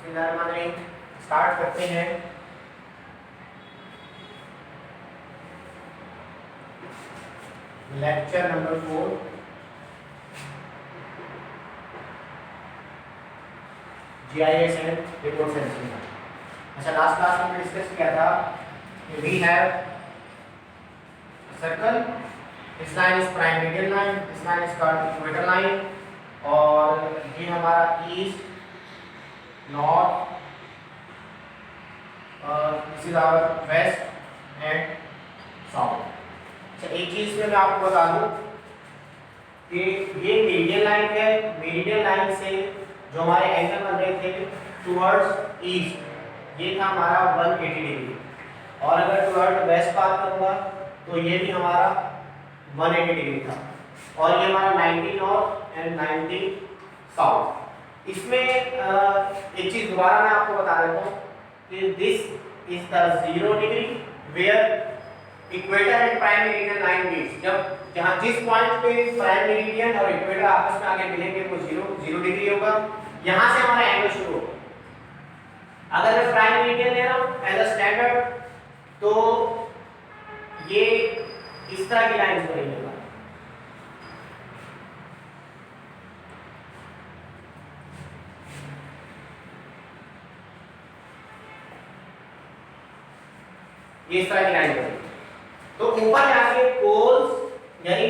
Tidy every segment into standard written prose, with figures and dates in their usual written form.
बिस्मिल्लाहिर्रहमानिर्रहीम। स्टार्ट करते हैं। Lecture number 4 GIS and report sensing. अच्छा, लास्ट क्लास में डिस्कस किया था कि we have circle, this line is prime meridian line, this line is called equator line, और ये हमारा east, north, this is our west and south. अच्छा, एक चीज में मैं आपको बता दूं कि ये मेरिडियन लाइन है। मेरिडियन लाइन से जो हमारे एंगल बन रहे थे टुवर्ड्स ईस्ट, ये था हमारा 180 डिग्री, और अगर टुवर्ड वेस्ट बात करूंगा तो ये भी हमारा 180 डिग्री था, और ये हमारा 90 नॉर्थ एंड 90 साउथ। इसमें एक चीज दोबारा मैं आपको बता देता हूँ कि this is the 0 degree where equator and prime meridian line meets. जब जहां जिस पॉइंट पे प्राइम मेरिडियन और इक्वेटर आपस में आगे मिलेंगे वो 0 डिग्री होगा। यहां से हमारा एंगल शुरू होगा। अगर मैं प्राइम मेरिडियन ले रहा हूं एज अ स्टैंडर्ड, तो ये इस तरह की लाइन बनेगी। इस तरह की लाइन बनेगी। तो ऊपर जाके पोल्स यानी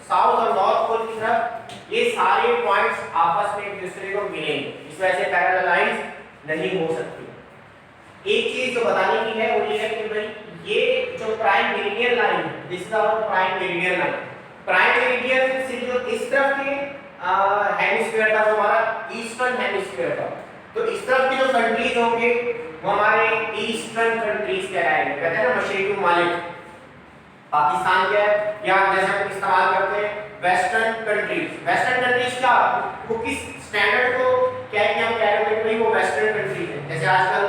साउथ और नॉर्थ पोल की तरफ ये सारे पॉइंट्स आपस में एक दूसरे को मिलेंगे। इस वजह से पैरेलल लाइंस नहीं हो सकती। एक चीज जो बताने की है वो ये है कि भाई ये जो प्राइम मेरिडियन लाइन है, this is our prime meridian line. Prime meridian से जो इस तरफ के हेमिस्फीयर था वो हमारा ईस्टर्न हेमिस्फीयर था। तो इस तरफ के जो कंट्रीज होंगे वो हमारे ईस्टर्न कंट्रीज कहलाएंगे। कहते हैं ना मशरिकी ममालिक। पाकिस्तान क्या है, या जैसे हम इस्तेमाल करते हैं वेस्टर्न कंट्रीज। वेस्टर्न कंट्रीज क्या, वो किस स्टैंडर्ड को क्या है कि हम कह रहे हैं कि वो वेस्टर्न कंट्रीज है। जैसे आजकल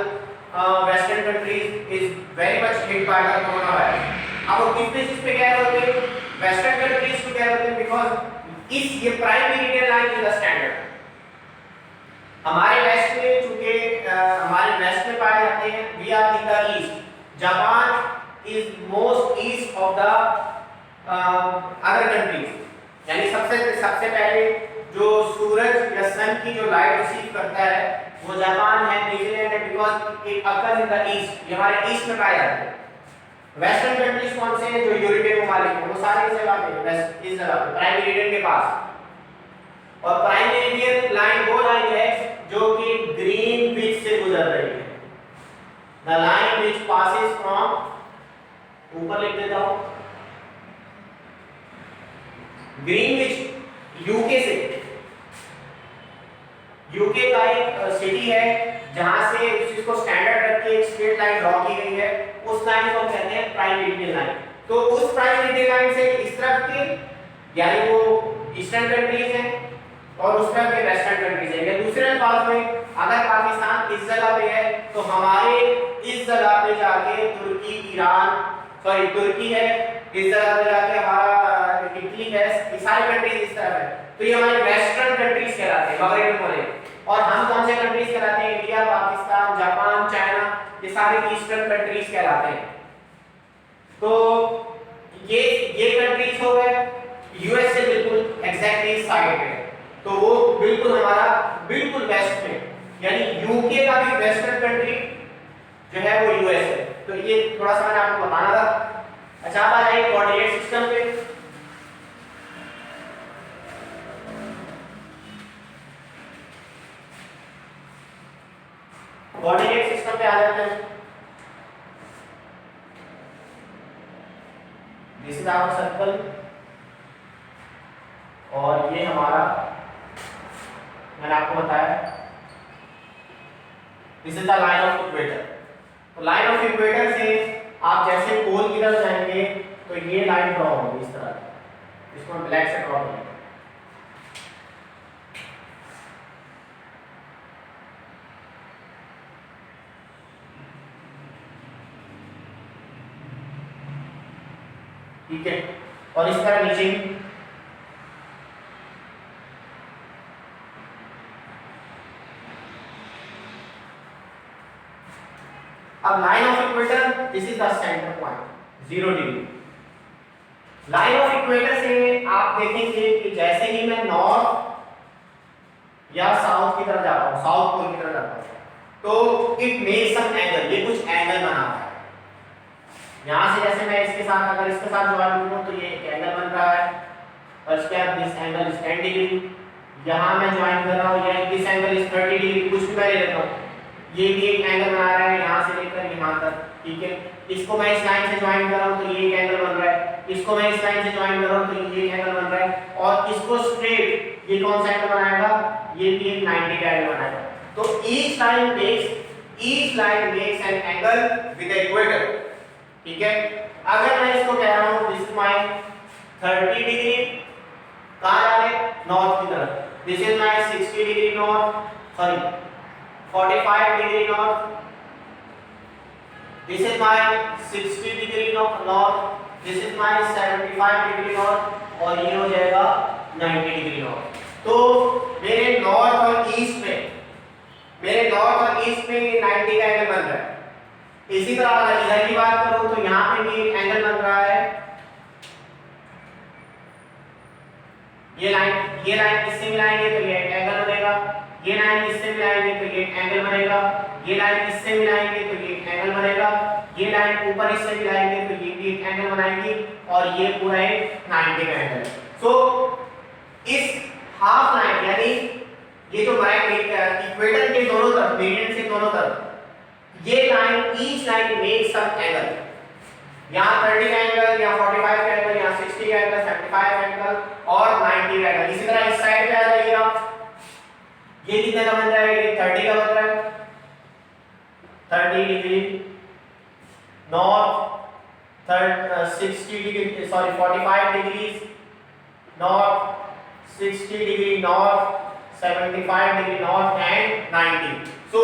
western countries is very much hit by the corona virus. अब वो किस बेसिस पे कह रहे होते हैं वेस्टर्न कंट्रीज को कह रहे होते हैं बिकॉज़ इस ये prime meridian line is the standard. हमारे वेस्ट में चूंकि हमारे वेस्ट में पाए जाते हैं, we are in the east. Japan is most east of the other countries, यानी सबसे पहले जो सूरज या सन की जो लाइट रिसीव करता है वो जापान है, न्यूजीलैंड है, because it occurs in the east. ये हमारे ईस्ट में पाए जाते हैं। वेस्टर्न कंट्रीज कौन से हैं, जो यूरोपियन ममालिक हैं, वो सारे इस जगह पे वेस्ट इस जगह पे प्राइम मेरिडियन के पास। और प्राइम मेरिडियन लाइन वो लाइन है जो कि ग्रीनविच से गुजर रही है। The line which passes from, ऊपर लिख देता हूं, ग्रीनविच यूके से। यूके का एक सिटी है जहां से इसको स्टैंडर्ड रख के एक स्ट्रेट लाइन ड्रॉ की गई है। उस लाइन को कहते हैं प्राइम मेरिडियन लाइन। तो उस प्राइम मेरिडियन लाइन से इस तरफ के यानी वो ईस्टर्न कंट्रीज हैं और उस तरफ के वेस्टर्न कंट्रीज हैं। या दूसरे अल्फाज में अगर पाकिस्तान इस जगह पे है तो हमारे इस जगह पे जाके तुर्की, ईरान, सॉरी तुर्की है, इस जगह पे जाके हमारा इटली है, ये सारी कंट्रीज इस तरफ है। तो ये हमारे वेस्टर्न कंट्रीज कहलाते हैं, मगरिब मुल्क। और हम कौन से कंट्रीज कहलाते हैं, इंडिया, पाकिस्तान, जापान, चाइना, ये सारे ईस्टर्न कंट्रीज कहलाते हैं। तो ये कंट्रीज हो गए यूएस से बिल्कुल एग्जैक्टली साइड पे, तो वो बिल्कुल हमारा बिल्कुल वेस्ट में, यानी यूके का भी वेस्टर्न कंट्री जो है वो यूएस है। तो ये थोड़ा सा मैंने आपको बताना था। अच्छा, अब आ जाइए कोऑर्डिनेट सिस्टम पे। कोऑर्डिनेट सिस्टम पे आ जाते हैं। दिस इज आवर सर्कल, और ये हमारा, मैंने आपको बताया this is the line of equator. तो लाइन ऑफ इक्वेटर से आप जैसे पोल की तरफ जाएंगे तो ये लाइन ड्रॉ होगी इस तरह। इसको ब्लैक से ड्रॉ करेंगे। ठीक है, और इस तरह नीचे भी अब line of equator, this is the centre point 0 degree. Line of equator से आप देखेंगे कि जैसे ही मैं नॉर्थ या साउथ की तरफ जाता हूँ, साउथ पोल की तरफ जाता हूँ, तो इट मेक्स सम एंगल, ये कुछ एंगल बनाता है। यहाँ से जैसे मैं इसके साथ, अगर इसके साथ ज्वाइन करूँ तो ये एक एंगल बन रहा है, और इसके बाद दिस एंगल इज 10 डिग्री। यहाँ मैं ज्वाइन कर रहा हूँ, ये दिस एंगल इज 30 डिग्री, कुछ भी मैं ले लेता हूँ, ये भी एक एंगल बना रहा है यहाँ से लेकर यहाँ तक, ठीक है। इसको मैं इस लाइन से ज्वाइन कर रहा हूँ तो ये एक एंगल बन रहा है, इसको मैं इस लाइन से ज्वाइन कर रहा हूँ तो ये एक एंगल बन रहा है, और इसको स्ट्रेट ये कौन सा एंगल बनाएगा, ये भी एक 90 का एंगल बनाएगा। तो each line makes an angle with equator, ठीक है। अगर मैं इसको कह रहा हूँ दिस इज माय 30 डिग्री, कहाँ जा रहे, नॉर्थ की तरफ, this is my 60 degree north, sorry 45 degree north, this is my 60 degree north, this is my 75 degree north, और ये हो जाएगा 90 डिग्री नॉर्थ। तो मेरे नॉर्थ और ईस्ट में ये 90 का एंगल बन रहा है। इसी तरह अगर इधर की बात करूं तो यहाँ पे भी एक एंगल बन रहा है, ये लाइन इससे मिलाएंगे तो ये एक एंगल बनेगा, ये लाइन इससे मिलाएंगे तो ये एक एंगल बनेगा, ये लाइन इससे मिलाएंगे तो ये एक एंगल बनेगा, ये लाइन ऊपर इससे मिलाएंगे तो ये भी एक एंगल बनाएगी, और ये पूरा एक 90 का एंगल। सो इस हाफ लाइन यानी ये जो इक्वेटर के दोनों तरफ, मेरिडियन से दोनों तरफ, ये line each line makes some angle, यहाँ 30 का एंगल, यहाँ 45 का एंगल, यहाँ 60 का एंगल, 75 का एंगल और 90 का एंगल। इसी तरह इस साइड पे आ जाइएगा, ये कितने का बन जाएगा, ये 30 का बन रहा है, 30 degree north, 60 degree sorry 45 degree north, 60 degree north, 75 degree north and 90। So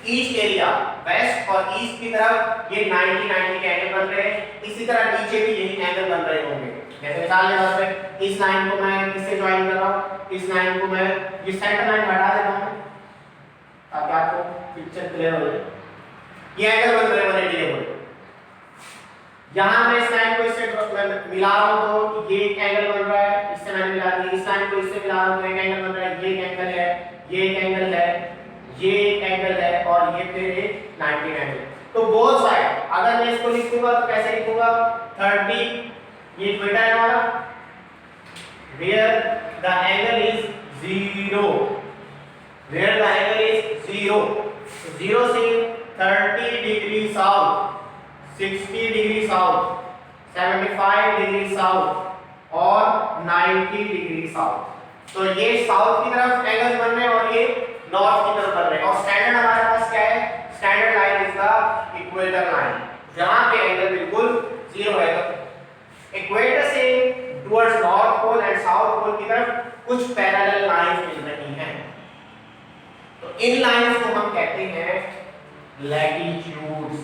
each area west और ईस्ट की तरफ ये 90 के एंगल बन रहे हैं। इसी तरह नीचे भी यही एंगल बन रहे होंगे। जैसे मिसाल के तौर पे इस लाइन को मैं किससे ज्वाइन कर रहा हूँ, इस लाइन को मैं ये सेंटर लाइन हटा देता हूँ ताकि आपको पिक्चर क्लियर हो जाए। ये एंगल बन रहे हैं 180 डिग्री। यहाँ मैं इस लाइन को इससे मिला रहा हूँ तो ये एक एंगल बन रहा है, इससे मैंने मिला दिया, इस लाइन को इससे मिला रहा हूँ तो एक एंगल बन रहा है, ये एक एंगल है, ये एक एंगल है, ये एक एंगल है, और ये फिर एक 90 एंगल। तो बोथ साइड अगर मैं इसको लिखूंगा तो कैसे लिखूंगा, 30 ये इक्वेटर है हमारा, where the angle is 0, where the angle is 0, तो 0 से 30 degree south, 60 degree south, 75 degree south और 90 डिग्री साउथ। तो ये साउथ की तरफ एंगल बन रहे हैं और ये नॉर्थ की तरफ बन रहे हैं। और स्टैंडर्ड हमारे पास क्या है, standard line is the equator line, जहां पे एंगल बिल्कुल 0 है। तो इक्वेटर से towards north pole and south pole की तरफ कुछ पैरेलल लाइंस मिल रही हैं। तो इन लाइंस को हम कहते हैं लैटिट्यूड्स।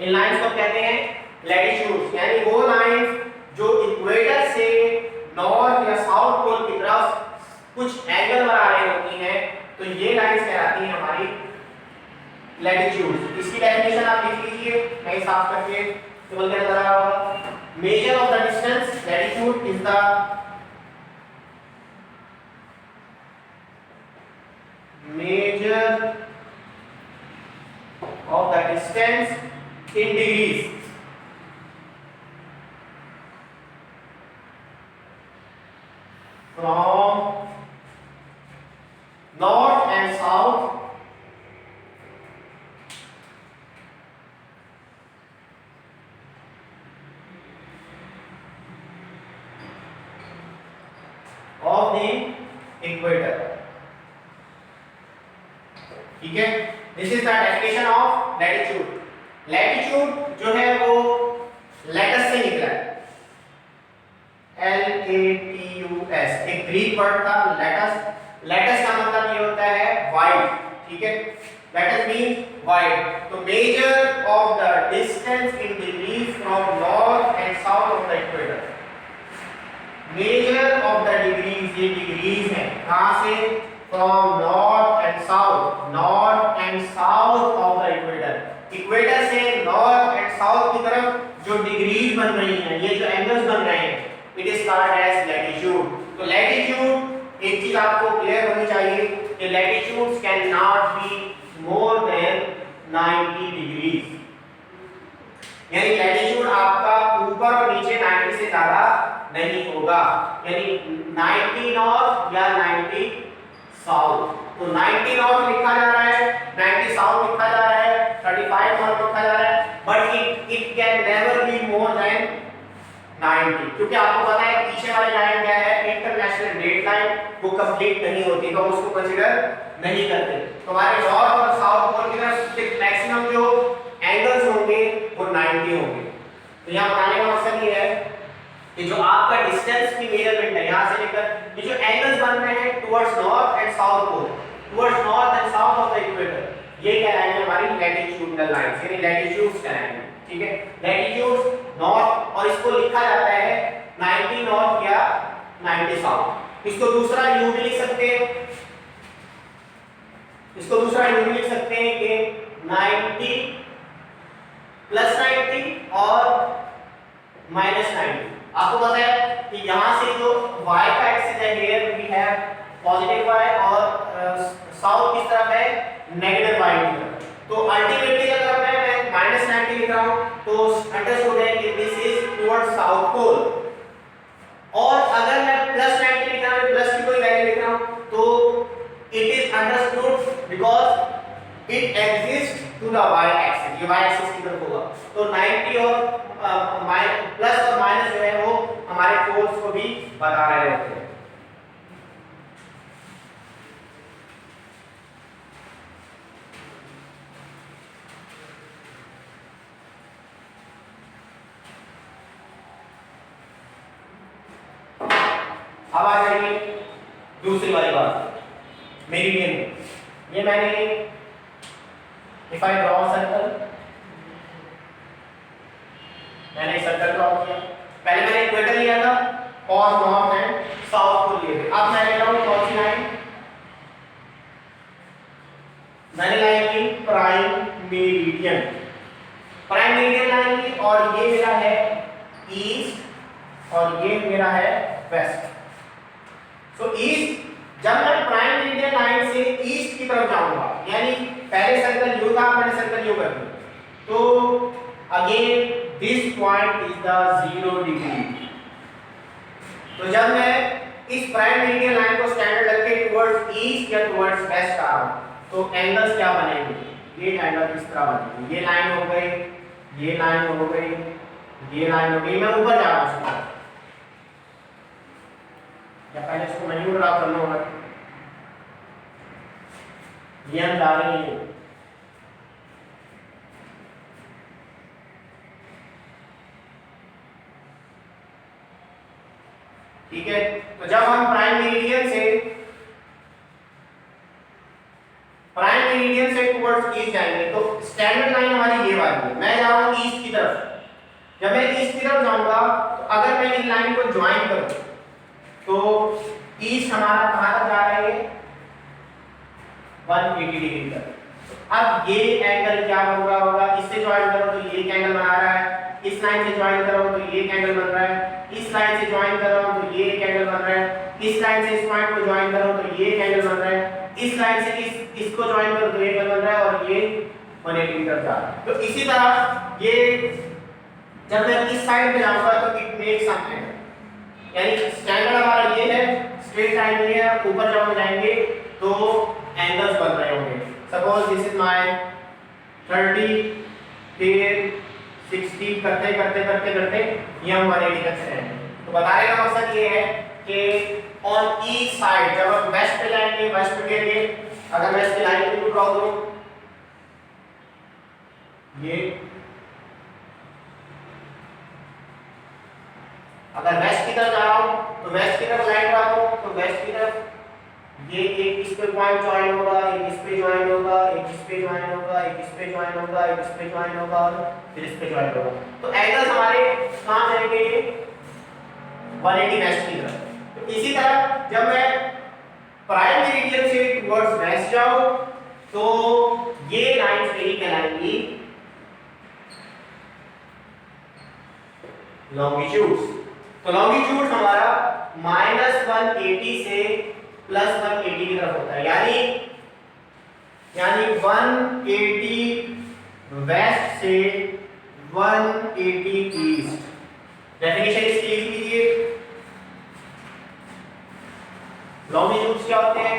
इन लाइंस को कहते हैं लैटिट्यूड्स, यानी वो लाइंस जो इक्वेटर से नॉर्थ या साउथ पोल की तरफ कुछ एंगल बना रही होती हैं, तो ये लाइंस कहलाती हैं हमारी लैटिट्यूड्स। इसकी डेफिनेशन आप लिख लीजिए, मैं साफ करके टेबल के अंदर आया होगा। Major of the distance, latitude is the measure of the distance in degrees from north and south of the equator। ठीक है, this is the definition of latitude. Latitude जो है वो लेटस से निकला है, LATUS, एक ग्रीक वर्ड था latus. Latus का मतलब ये होता है वाइड, ठीक है, लेटस मींस वाइड। तो major of the distance in degrees from north and south of the equator. Major of the degrees, ये डिग्रीज है कहां से, from north and south of the equator. Equator से नॉर्थ एंड साउथ की तरफ जो degrees बन रही हैं, ये जो एंगल्स बन रहे हैं, it is called as latitude. तो लैटिट्यूड, एक चीज आपको क्लियर होनी चाहिए कि latitudes can not be more than 90 degrees. यानी लैटिट्यूड आपका ऊपर और नीचे 90 से ज्यादा नहीं होगा, यानी 90 नॉर्थ या 90 साउथ। तो 90 नॉर्थ लिखा जा रहा है, 90 साउथ लिखा जा रहा है, 35 नॉर्थ लिखा जा रहा है, but it can never be more than 90, क्योंकि आपको पता है पीछे वाली लाइन क्या है, इंटरनेशनल डेट लाइन, वो कंप्लीट नहीं होती तो उसको कंसीडर नहीं करते। तो हमारे नॉर्थ और साउथ पोल की तरफ मैक्सिमम जो एंगल्स होंगे वो 90 होंगे। तो यहाँ बताने का मकसद ये है कि जो आपका डिस्टेंस की मेजरमेंट है, यहाँ से लेकर ये जो एंगल्स बन रहे हैं towards north and south pole, towards north and south of the equator, ये कहलाएंगे हमारी लैटिट्यूडनल लाइंस, यानी लैटिट्यूड्स कहलाएंगे। ठीक है, लैटिट्यूड्स नॉर्थ, और इसको लिखा जाता है 90 नॉर्थ या 90 साउथ। इसको दूसरा यू भी लिख सकते हैं, इसको दूसरा यू भी लिख सकते हैं कि 90 प्लस 90 और माइनस 90। आपको पता है कि यहाँ से जो y का एक्सिस है, here we have positive y और साउथ किस तरफ है, नेगेटिव y की तरफ। तो अल्टीमेटली अगर मैं माइनस 90 लिख रहा हूँ तो अंडरस्टूड है कि this is towards south pole, और अगर मैं प्लस 90 लिख रहा हूँ, प्लस की कोई वैल्यू लिख रहा हूँ, तो it is understood because it exist to the y axis, ये y एक्सिस की तरफ होगा। तो 90 और प्लस और माइनस जो है वो हमारे पोल्स को भी बता रहे होते हैं। अब आ जाइए दूसरी वाली बात, मेरिडियन। ये मैंने इफ आई ड्रॉ सर्कल, मैंने सर्कल ड्रॉ किया, पहले मैंने इक्वेटर लिया था और नॉर्थ एंड साउथ को लिए थे। अब मैं ले रहा हूं कौन सी लाइन, मैंने लाइन ली prime meridian, prime meridian line ली, और ये मेरा है ईस्ट और ये मेरा है वेस्ट। सो ईस्ट, जब मैं प्राइम मेरिडियन लाइन से ईस्ट की तरफ जाऊंगा, यानी पहले सर्कल यू था, मैंने सर्कल यू कर दिया, तो again this point is the 0 degree. तो जब मैं इस प्राइम मेरिडियन लाइन को स्टैंडर्ड रख के टुवर्ड्स ईस्ट या टुवर्ड्स वेस्ट आ रहा हूं, तो एंगल्स क्या बनेंगे, ये एंगल इस तरह बनेंगे, ये लाइन हो गई, ये लाइन हो गई, ये लाइन हो गई। मैं ऊपर जा रहा हूं, या पहले इसको मेन्यू ड्रा कर लो, ये हम ला रहे हैं, ठीक है। तो जब हम प्राइम मेरिडियन से टुवर्ड्स ईस्ट जाएंगे तो स्टैंडर्ड लाइन हमारी ये वाली है, मैं जा रहा हूं ईस्ट की तरफ। जब मैं ईस्ट की तरफ जाऊंगा तो अगर मैं इन लाइन को ज्वाइन करूं तो ईस्ट हमारा कहां तक जा रहा है, 180 डिग्री तक। अब ये एंगल क्या बन रहा होगा, इससे ज्वाइन करो तो ये एंगल बना रहा है, इस लाइन से ज्वाइन करो तो ये एंगल बन रहा है, इस लाइन से ज्वाइन करो तो ये एंगल बन रहा है, इस लाइन से इस पॉइंट को ज्वाइन करो तो ये एंगल बन रहा है, इस लाइन से इसको ज्वाइन करो तो ये एंगल बन रहा है, और ये 180 तक जा रहा है। तो इसी तरह ये जब मैं इस साइड पे जाऊंगा तो इट मेक्स समथिंग, यानी स्टैंडर्ड हमारा ये है, स्ट्रेट लाइन ये है, ऊपर जब हम जाएंगे तो एंगल्स बन रहे होंगे। सपोज दिस इज माय 30, फिर 60, करते करते करते करते ये हम 180 तक से आएंगे। तो बताने का मकसद ये है कि ऑन ईच साइड जब हम वेस्ट पे जाएंगे, वेस्ट के लिए अगर मैं इसकी लाइन को ड्रॉ करूं, ये अगर वेस्ट की तरफ जा रहा हूं तो वेस्ट की तरफ लाइन ड्रॉ करूं तो वेस्ट की तरफ ये एक इस पे पॉइंट ज्वाइन होगा, एक इस पे ज्वाइन होगा, एक इस पे ज्वाइन होगा, एक इस पे ज्वाइन होगा, एक इस पे ज्वाइन होगा, फिर इस पे ज्वाइन होगा। तो एंगल्स हमारे कहां जाएंगे, 180 वेस्ट की तरफ। तो इसी तरह जब मैं प्राइम मेरिडियन से टुवर्ड्स वेस्ट जाओ तो ये लाइंस मेरी कहलाएंगी लॉन्गिट्यूड्स। तो लॉन्गिट्यूड हमारा -180 से +180 की तरफ होता है, यानी 180 वेस्ट से 180 ईस्ट। डेफिनेशन इसकी लिख लीजिए। लॉन्गिट्यूड्स क्या होते हैं?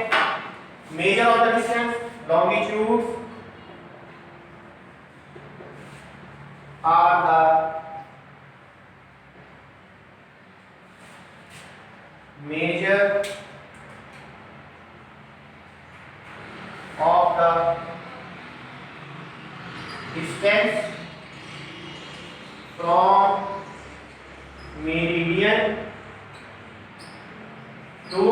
Measure of the distance. Longitudes are the measure of the distance from meridian to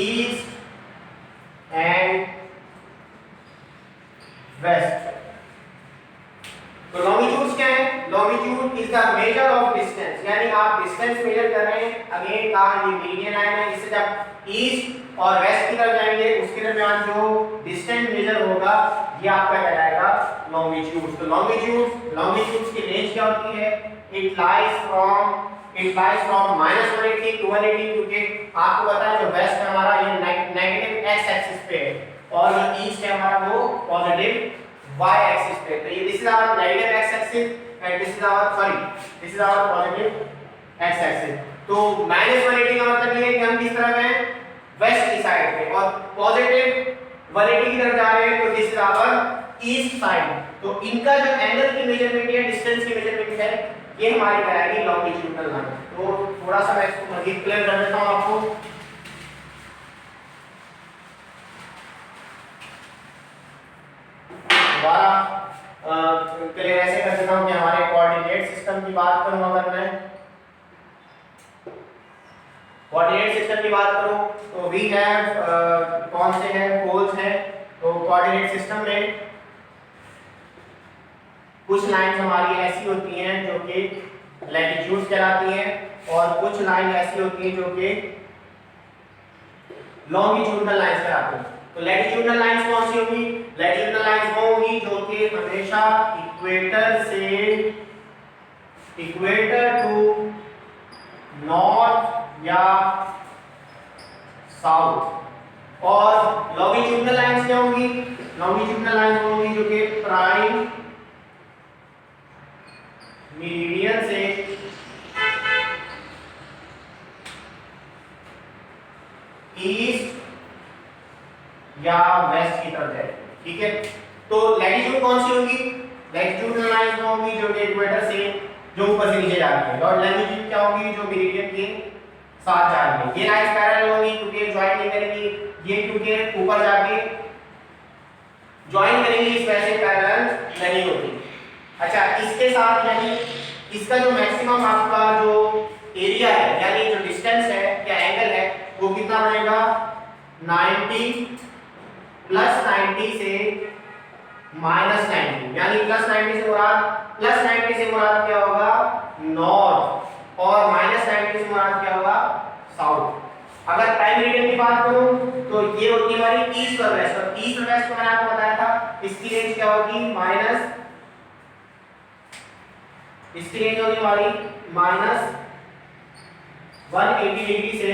east and west। तो लॉन्गिट्यूड्स क्या है? Longitude is the measure of distance, यानी आप डिस्टेंस मेजर कर रहे हैं। अगेन कहा ये मेरिडियन लाइन है, इससे जब ईस्ट और वेस्ट की तरफ जाएंगे उसके दरमियान जो डिस्टेंस मेजर होगा ये आपका कहलाएगा लॉन्गिट्यूड। तो लॉन्गिट्यूड्स की रेंज क्या होती है? इट लाइज फ्रॉम -180 to 180, क्योंकि आपको पता है जो वेस्ट है हमारा ये नेगेटिव एक्स एक्सिस पे है और जो ईस्ट है हमारा वो पॉजिटिव y axis पे। तो ये this is our negative x axis and this is our positive x axis। तो -180 का मतलब ये है कि हम किस तरफ हैं? वेस्ट की साइड पे, और पॉजिटिव 180 की तरफ जा रहे हैं, तो this is our east side. तो इनका जो एंगल की मेजरमेंट है, डिस्टेंस की मेजरमेंट है, ये हमारी कहलाएगी लॉन्गिट्यूडनल लाइन। तो थोड़ा सा मैं इसको मजीद क्लियर कर देता हूं आपको। क्लियर ऐसे कर देता हूं कि हमारे कोऑर्डिनेट सिस्टम की बात करूं, अगर मैं कोऑर्डिनेट सिस्टम की बात करूं तो वी हैव कौन से हैं? पोल्स हैं। तो कोऑर्डिनेट सिस्टम में कुछ लाइंस हमारी ऐसी होती हैं जो कि लैटिट्यूड्स कहलाती हैं और कुछ लाइन ऐसी होती हैं जो कि लॉन्गिट्यूडनल लाइंस कहलाती हैं। तो लैटिट्यूडनल लाइंस कौन सी होंगी? लैटिट्यूडनल लाइंस वो होंगी जो कि हमेशा इक्वेटर से इक्वेटर टू नॉर्थ या साउथ। और लॉन्गिट्यूडनल लाइंस क्या होंगी? लॉन्गिट्यूडनल लाइंस होंगी जो कि प्राइम मेरिडियन से ईस्ट या वेस्ट की तरफ जाए। ठीक है, तो लैटिट्यूड कौन सी होगी? लैटिट्यूडनल लाइंस होंगी जो कि इक्वेटर से जो ऊपर से नीचे जा रही है, और लैटिट्यूड क्या होगी? जो मेरिडियन के साथ जा रही है। ये लाइंस पैरेलल होंगी क्योंकि ज्वाइन नहीं करेंगी, ये क्योंकि ऊपर जाके ज्वाइन करेंगी, इस वजह से पैरेलल नहीं होती। अच्छा, इसके साथ यानी इसका जो मैक्सिमम आपका जो एरिया है, यानी जो डिस्टेंस है या एंगल है, वो कितना बनेगा? 90 प्लस 90 से -90, यानी प्लस 90 से मुराद क्या होगा? नॉर्थ, और -90 से मुराद क्या होगा? साउथ। अगर प्राइम मेरिडियन की बात करूं तो ये होती है हमारी ईस्ट और वेस्ट। और ईस्ट और वेस्ट को मैंने आपको बताया था, इसकी रेंज क्या होगी? इसकी रेंज होगी हमारी -180 डिग्री से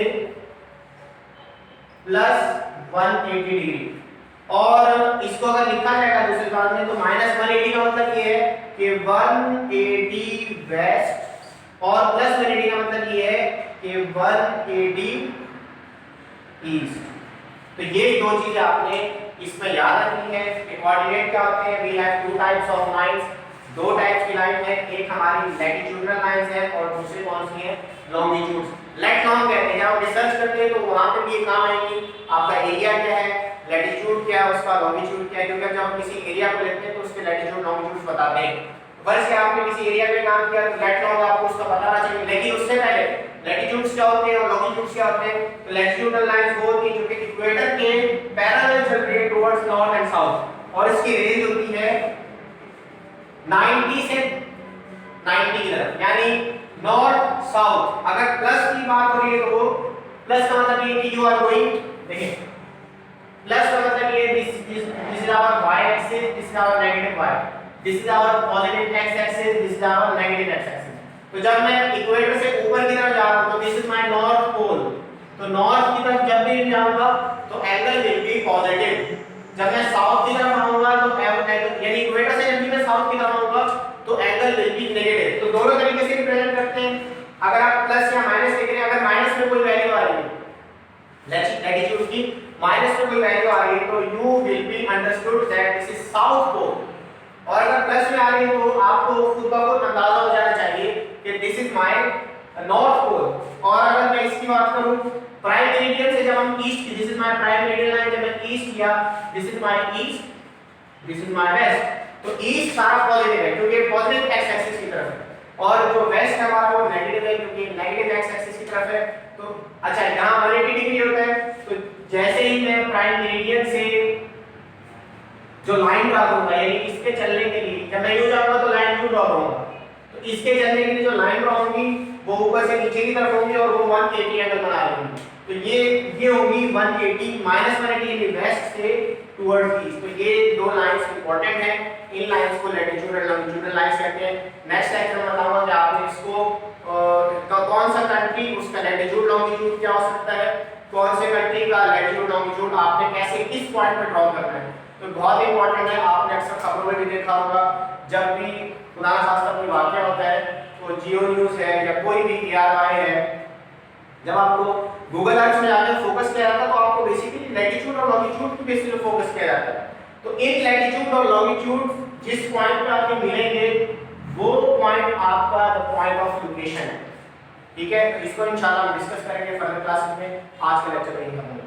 +180 डिग्री। और इसको अगर लिखा जाएगा दूसरे बात में तो -180 का मतलब ये है कि 180 वेस्ट, और +180 का मतलब ये है कि 180 ईस्ट। तो ये दो चीजें आपने इसमें याद रखनी है कि कोऑर्डिनेट क्या होते हैं। We have two types of lines, दो टाइप्स की लाइन है, एक हमारी लैटिट्यूडनल लाइंस है और दूसरी कौन सी है? लॉन्गिट्यूड्स। लेट लॉन्ग कहते हैं, जब आप रिसर्च करते हैं तो वहां पे भी ये काम आएंगी। आपका एरिया क्या है, लैटिट्यूड क्या है, उसका लॉन्गिट्यूड क्या है, क्योंकि जब हम किसी एरिया को लेते हैं तो उसके लैटिट्यूड लॉन्गिट्यूड बताते हैं। वर्ष से आपने किसी एरिया में काम किया तो लेट लॉन्ग आपको उसका पता ना चाहिए, लेकिन उससे पहले लैटिट्यूड्स क्या होते हैं और लॉन्गिट्यूड्स क्या होते हैं। तो लैटिट्यूडनल लाइंस वो होती है जो कि इक्वेटर के पैरेलल चल रही है टुवर्ड्स नॉर्थ एंड साउथ, और इसकी रेंज होती है 90 से 90 की तरफ, यानी नॉर्थ साउथ। अगर प्लस की बात हो रही है तो प्लस का मतलब ये कि यू आर गोइंग देखिए प्लस का मतलब ये this is our y axis, this is our negative y, this is our positive x axis, this is our negative x axis. तो जब मैं इक्वेटर से ऊपर की तरफ जा रहा हूं तो this is my north pole, तो नॉर्थ की तरफ जब भी जाऊंगा तो एंगल विल बी पॉजिटिव। जब मैं साउथ की तरफ आऊंगा तो एंगल यानी इक्वेटर से जब भी मैं साउथ की तरफ आऊंगा तो एंगल विल बी नेगेटिव। तो दोनों तरीके से रिप्रेजेंट करते हैं। अगर आप प्लस या माइनस लिख रहे हैं, अगर माइनस में कोई वैल्यू आ रही है लैटिट्यूड की, माइनस में कोई वैल्यू आ रही है तो you will be understood that this is south pole, और अगर प्लस में आ रही है तो आपको खुद ब खुद अंदाजा हो जाना चाहिए कि this is my north pole. और अगर मैं इसकी बात करूं प्राइम मेरिडियन से, जब हम ईस्ट की, this is my prime meridian line, जब मैं ईस्ट किया this is my east, this is my west, तो ईस्ट सारा पॉजिटिव है क्योंकि पॉजिटिव एक्स एक्सिस की तरफ है, और जो वेस्ट है हमारा वो नेगेटिव है क्योंकि नेगेटिव एक्स एक्सिस की तरफ है। तो अच्छा यहां 180 डिग्री होता है, तो जैसे ही मैं प्राइम मेरिडियन से जो लाइन ड्रा करूंगा यानी इसके चलने के लिए, जब मैं यूं जाऊंगा तो लाइन यूं ड्रा करूंगा, तो इसके चलने के लिए जो लाइन ड्रा होगी वो ऊपर से नीचे की तरफ होगी और वो 180 एंगल बना रही होगी। तो ये होगी 180 -180 वेस्ट से टुवर्ड्स ईस्ट। तो ये दो लाइंस इंपॉर्टेंट हैं, इन लाइंस को लैटिट्यूड और लॉन्गिट्यूडल लाइंस कहते हैं। नेक्स्ट लेक्चर में बताऊंगा कि आपने इसको कौन सा कंट्री उसका लैटिट्यूड लॉन्गिट्यूड क्या हो सकता है, कौन से कंट्री का लैटिट्यूड लॉन्गिट्यूड आपने कैसे किस पॉइंट पे ड्रॉ करना है। तो बहुत इंपॉर्टेंट है, आपने अक्सर खबरों में भी देखा होगा जब भी पुराना शास्त्र कोई वाकया होता है तो जियो न्यूज़ है या कोई भी ARI है, जब आपको गूगल अर्थ में जाकर फोकस किया जाता है तो आपको बेसिकली लैटिट्यूड और लॉन्गिट्यूड की बेसिस पे फोकस किया जाता है। तो इन लैटिट्यूड और लॉन्गिट्यूड जिस पॉइंट पे आपको मिलेंगे वो पॉइंट आपका द पॉइंट ऑफ लोकेशन है। ठीक है, तो इसको इंशाल्लाह हम डिस्कस करेंगे फर्दर क्लासेस में। आज का लेक्चर यहीं खत्म।